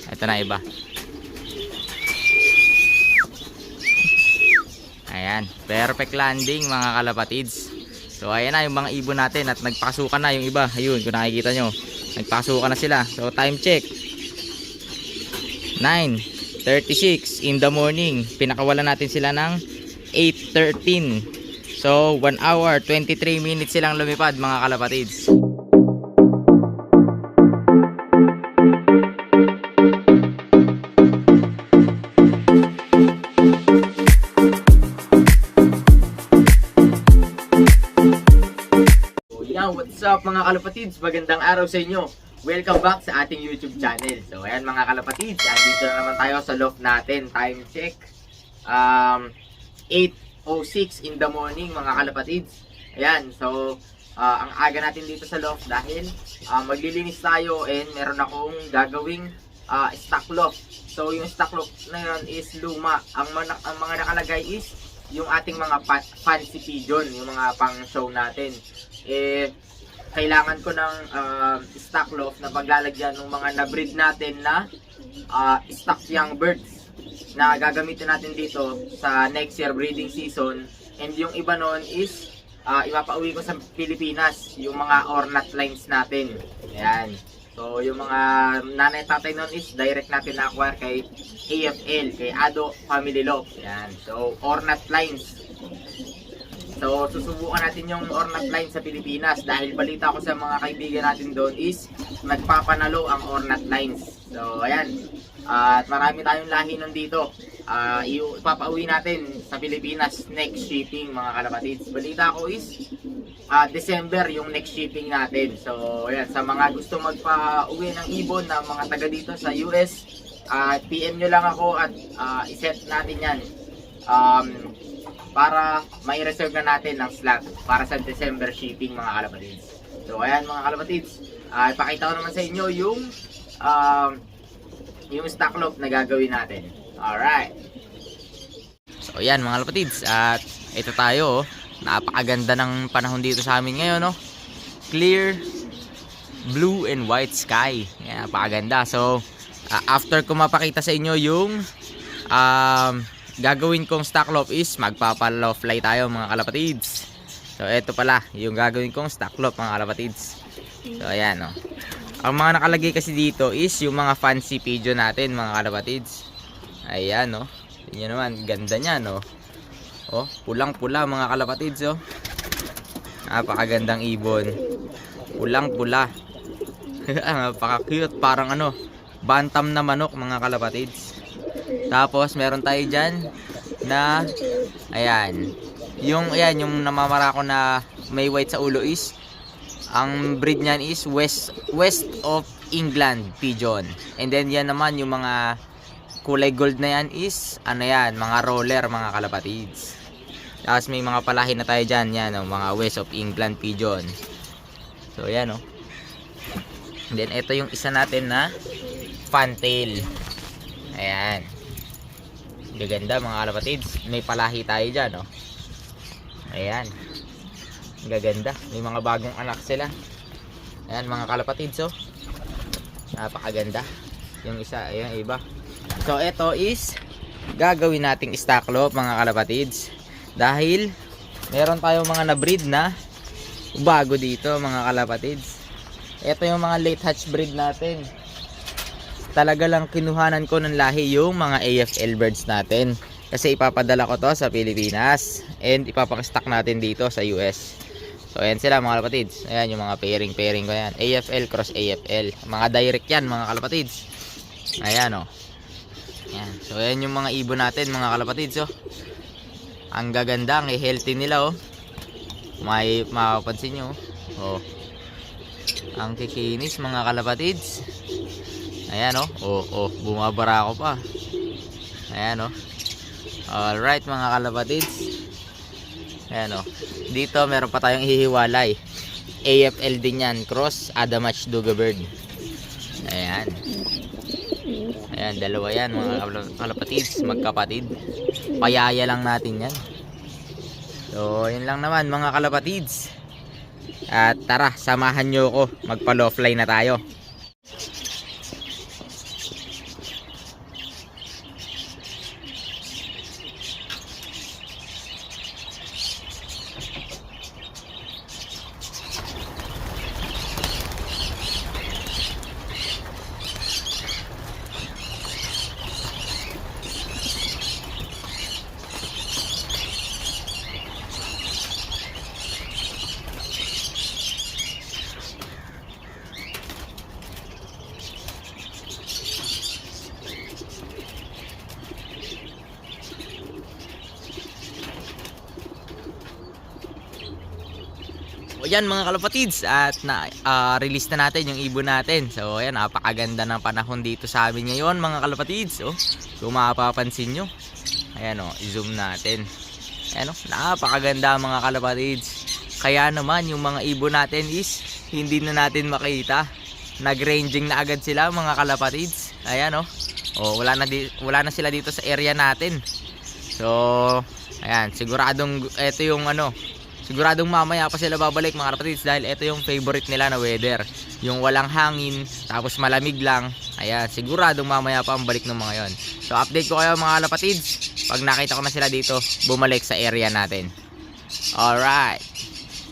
Ito na iba. Ayan, perfect landing mga kalapatids. So ayan na yung mga ibon natin at nagpasukan na yung iba. Ayun, kung nakikita nyo, nagpasukan na sila. So time check, 9:36 in the morning. Pinakawalan natin sila ng 8:13. So 1 hour 23 minutes silang lumipad mga kalapatids. What's up mga kalapatids? Magandang araw sa inyo. Welcome back sa ating YouTube channel. So ayan mga kalapatids, andito na naman tayo sa loft natin. Time check, 8:06 in the morning mga kalapatids. Ayan, so ang aga natin dito sa loft dahil maglilinis tayo and meron akong gagawing stock loft. So yung stock loft na yun is luma. Ang mga nakalagay is yung ating mga fancy pigeon, yung mga pang show natin. Kailangan ko ng stock loft na paglalagyan ng mga na-breed natin na stock young birds na gagamitin natin dito sa next year breeding season. And yung iba noon is ipapauwi ko sa Pilipinas, yung mga ornat lines natin. Ayan. So yung mga nanay tatay noon is direct natin na-acquire kay AFL, kay Ado Family Loft. Ayan. So ornat lines. So, susubukan natin yung ornat line sa Pilipinas dahil balita ko sa mga kaibigan natin doon is nagpapanalo ang ornat lines. So, ayan. At marami tayong lahi nun dito. Ipapauwi natin sa Pilipinas next shipping mga kalapatids. Balita ko is December yung next shipping natin. So, ayan. Sa mga gusto magpa-uwi ng ibon na mga taga dito sa US, PM nyo lang ako at iset natin yan. Para may reserve na natin ng slot para sa December shipping mga kalapatids. So ayan mga kalapatids, ipakita ko naman sa inyo yung stock loft na gagawin natin. Alright. So ayan mga kalapatids, at ito tayo. Napakaganda ng panahon dito sa amin ngayon, no? Clear blue and white sky. Ayan, napakaganda. So after ko mapakita sa inyo yung gagawin kong stock loft is magpapa-loft fly tayo mga kalapatids. So ito pala yung gagawin kong stock loft mga kalapatids. So ayan, no. Ang mga nakalagay kasi dito is yung mga fancy pigeon natin mga kalapatids. Ayan, no. Tingnan naman, ganda niya, no. Oh, pulang-pula mga kalapatids, oh. Napakagandang ibon. Pulang-pula. Napaka-cute, parang ano, bantam na manok mga kalapatids. Tapos meron tayo dyan na ayan, yung namamara ko na may white sa ulo is ang breed niyan is West of England pigeon. And then yan naman yung mga kulay gold na yan is ano yan, mga roller mga kalapatids. Tapos may mga palahi na tayo dyan, yan mga West of England pigeon. So yan, oh. And then ito yung isa natin na fantail. Ayan, gaganda mga kalapatids. May palahi tayo dyan, oh. Ayan, gaganda. May mga bagong anak sila. Ayan mga kalapatids, oh. Napakaganda. Yung isa, ayan, iba. So ito is gagawin nating stock loft mga kalapatids dahil meron tayong mga na-breed na bago dito mga kalapatids. Ito yung mga late hatch breed natin. Talaga lang kinuhanan ko ng lahi yung mga AFL birds natin kasi ipapadala ko to sa Pilipinas and ipapastock natin dito sa US. So ayan sila mga kalapatids. Ayan yung mga pairing ko yan. AFL cross AFL. Mga direct yan mga kalapatids. Ayan, oh. Ayan. So ayan yung mga ibon natin mga kalapatids, oh. Ang gaganda, ang healthy nila, oh. May mapapansin nyo, oh. Ang kikinis mga kalapatids. Ayan, oh, bumabara ako pa. Ayan, oh. Alright mga kalapatids. Ayan, oh. Dito meron pa tayong hihiwalay. AFL din yan, cross Adamatch Dugabird. Ayan. Ayan, dalawa yan mga kalapatids, magkapatid. Payaya lang natin yan. So, yun lang naman mga kalapatids. At tara, samahan nyo ako. Magpa-low fly na tayo. yan mga kalapatids, at release na natin yung ibon natin. So ayan, napakaganda ng panahon dito sa amin ngayon mga kalapatids. Oh, kung mapapansin nyo, ayan oh, i-zoom natin. Ayan oh, napakaganda mga kalapatids. Kaya naman yung mga ibon natin is hindi na natin makita. Nag-ranging na agad sila mga kalapatids. Ayan oh. Oh, wala na sila dito sa area natin. So ayan, siguradong ito yung siguradong mamaya pa sila babalik mga kalapatids, dahil ito yung favorite nila na weather, yung walang hangin tapos malamig lang. Ayan, siguradong mamaya pa ang balik ng mga yon. So update ko kayo mga kalapatids pag nakita ko na sila dito bumalik sa area natin. Alright,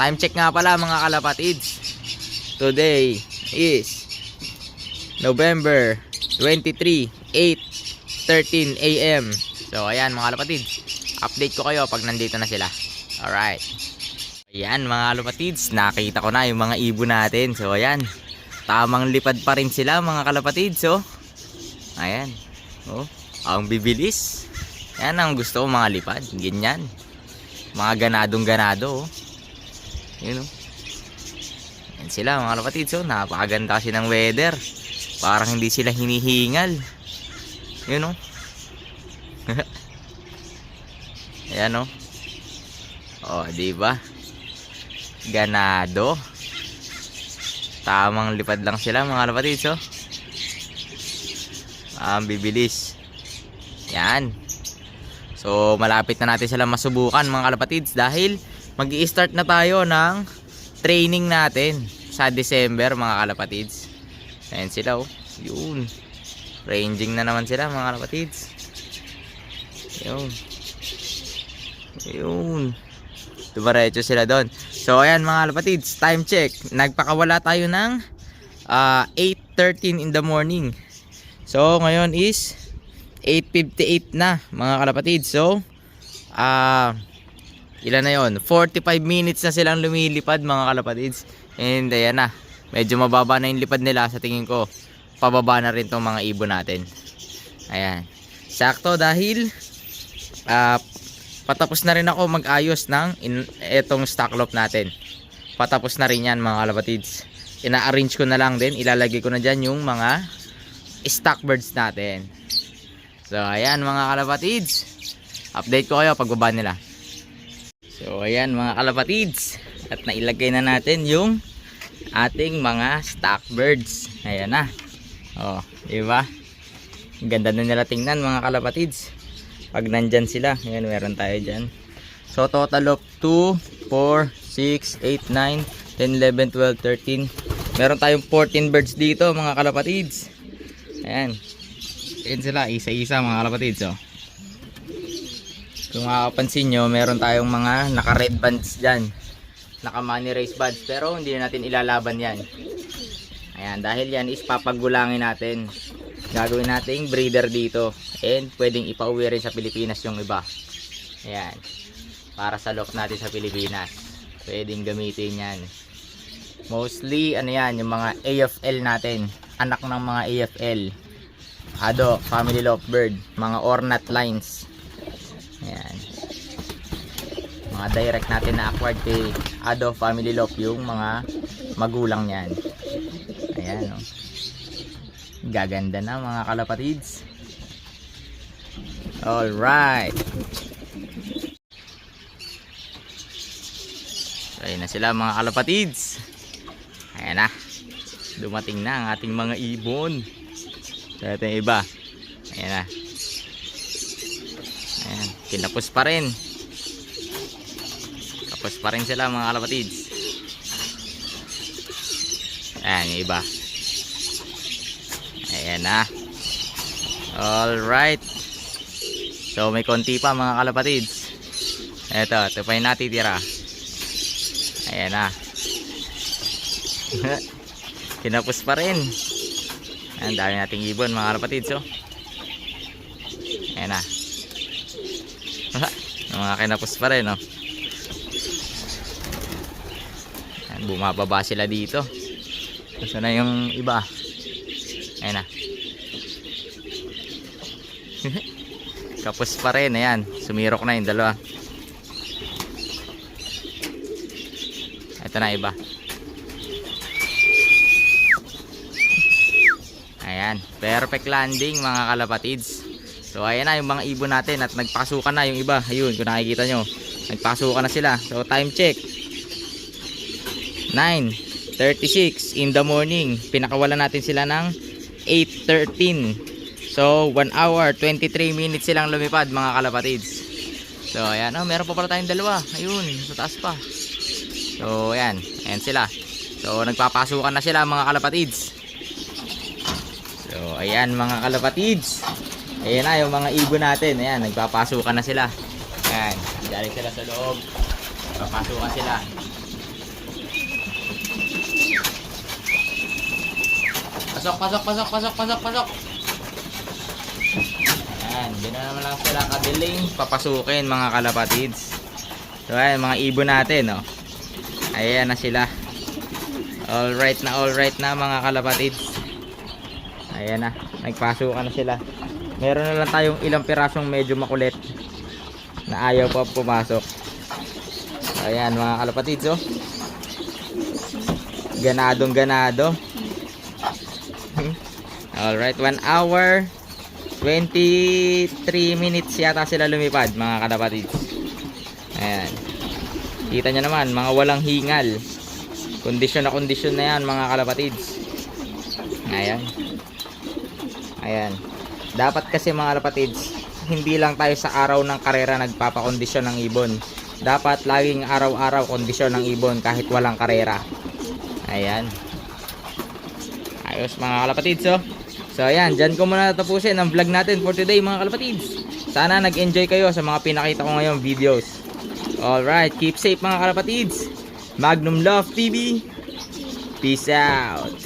time check nga pala mga kalapatids. Today is November 23, 8:13 AM. So ayan mga kalapatids, update ko kayo pag nandito na sila. Alright, ayan mga kalapatids, nakita ko na yung mga ibon natin. So ayan, tamang lipad pa rin sila mga kalapatids. So ayan, oh, ang bibilis. Yan ang gusto ko, mga lipad, ganyan, mga ganadong ganado. Oh, yun oh, yan sila mga kalapatids. So napakaganda kasi ng weather, parang hindi sila hinihingal. Yun oh. Ayan oh. Oh, di ba? Ganado. Tamang lipad lang sila mga kalapatids. Oh, bibilis. Yan. So malapit na natin sila masubukan mga kalapatids, dahil mag-i-start na tayo ng training natin sa December mga kalapatids. Ayan sila oh. Yun, ranging na naman sila mga kalapatids. Yun. Yun, dumaretso sila doon. So ayan mga kalapatids, time check, nagpakawala tayo ng 8:13 in the morning. So ngayon is 8:58 na mga kalapatids. So ilan na yon, 45 minutes na silang lumilipad mga kalapatids. And ayan na, medyo mababa na yung lipad nila. Sa tingin ko pababa na rin tong mga ibon natin. Ayan, sakto, dahil patapos na rin ako mag-ayos ng etong stock loft natin. Patapos na rin yan mga kalapatids. Ina-arrange ko na lang din, ilalagay ko na dyan yung mga stock birds natin. So ayan mga kalapatids, update ko kayo pagbaba nila. So ayan mga kalapatids, at nailagay na natin yung ating mga stock birds. Ayan na. Oh, diba? Ganda na nila tingnan mga kalapatids pag nandyan sila. Ayan, meron tayo dyan. So total of 2, 4, 6, 8, 9, 10, 11, 12, 13. Meron tayong 14 birds dito mga kalapatids. Ayan. Ayan sila, isa-isa mga kalapatids. Oh, kung makapansin nyo, meron tayong mga naka red bands dyan, naka money race bands, pero hindi na natin ilalaban yan. Ayan, dahil yan is papagulangin natin. Gagawin nating breeder dito, and pwedeng ipauwi rin sa Pilipinas yung iba. Ayan, para sa loft natin sa Pilipinas, pwedeng gamitin yan. Mostly ano yan, yung mga AFL natin, anak ng mga AFL, Ado, family lovebird, mga ornat lines. Ayan, mga direct natin na acquired kay Ado family love, yung mga magulang yan. Ayan oh, gaganda na mga kalapatids. Alright, ayun na sila mga kalapatids. Ayan na, dumating na ang ating mga ibon. So ito yung iba. Ayan na. Ayan, kinapos pa rin. Kapos pa rin sila mga kalapatids. Ayan yung iba. Ayan na. Alright, so may konti pa mga kalapatids. Ito pa yung natitira. Ayan na. Kinapos pa rin. Ayan, dami nating ibon mga kalapatids. So ayan na. Mga kinapos pa rin oh. Ayan, bumababa sila dito. Gusto na yung iba. Ayan na. Kapos pa rin. Ayan, sumirok na yung dalawa. Ito Ito na iba. Ayan, perfect landing mga kalapatids. So ayan na yung mga ibon natin at nagpasukan na yung iba. Ayun, kung nakikita nyo, nagpasukan na sila. So time check, 9:36 in the morning. Pinakawalan natin sila ng 8:13. So 1 hour 23 minutes silang lumipad mga kalapatids. So ayan, meron pa pala tayong dalawa. Ayun, sa taas pa. So ayan, ayan sila. So nagpapasukan na sila mga kalapatids. So ayan mga kalapatids. Ayan na yung mga ibon natin. Ayan, nagpapasukan na sila. Ayan, dali sila sa loob. Papasukan sila. Pasok. Ayan, din na naman lang sila kadiling papasukin mga kalapatids. So ayan, mga ibon natin, oh. Ayan na sila. Alright na mga kalapatids. Ayan na, nagpasukan na sila. Meron na lang tayong ilang pirasong medyo makulit na ayaw pa pumasok. Ayan mga kalapatids, oh. Ganado. Alright, 1 hour 23 minutes yata sila lumipad mga kalapatids. Ayan, kita nyo naman, mga walang hingal. Kondisyon na yan mga kalapatids. Ayan, dapat kasi mga kalapatids, hindi lang tayo sa araw ng karera nagpapakondisyon ng ibon. Dapat laging araw-araw kondisyon ng ibon kahit walang karera. Ayan, ayos mga kalapatids, oh. So ayan, dyan ko muna tapusin ang vlog natin for today mga kalapatids. Sana nag-enjoy kayo sa mga pinakita ko ngayong videos. Alright, keep safe mga kalapatids. Magnum Love TV, peace out.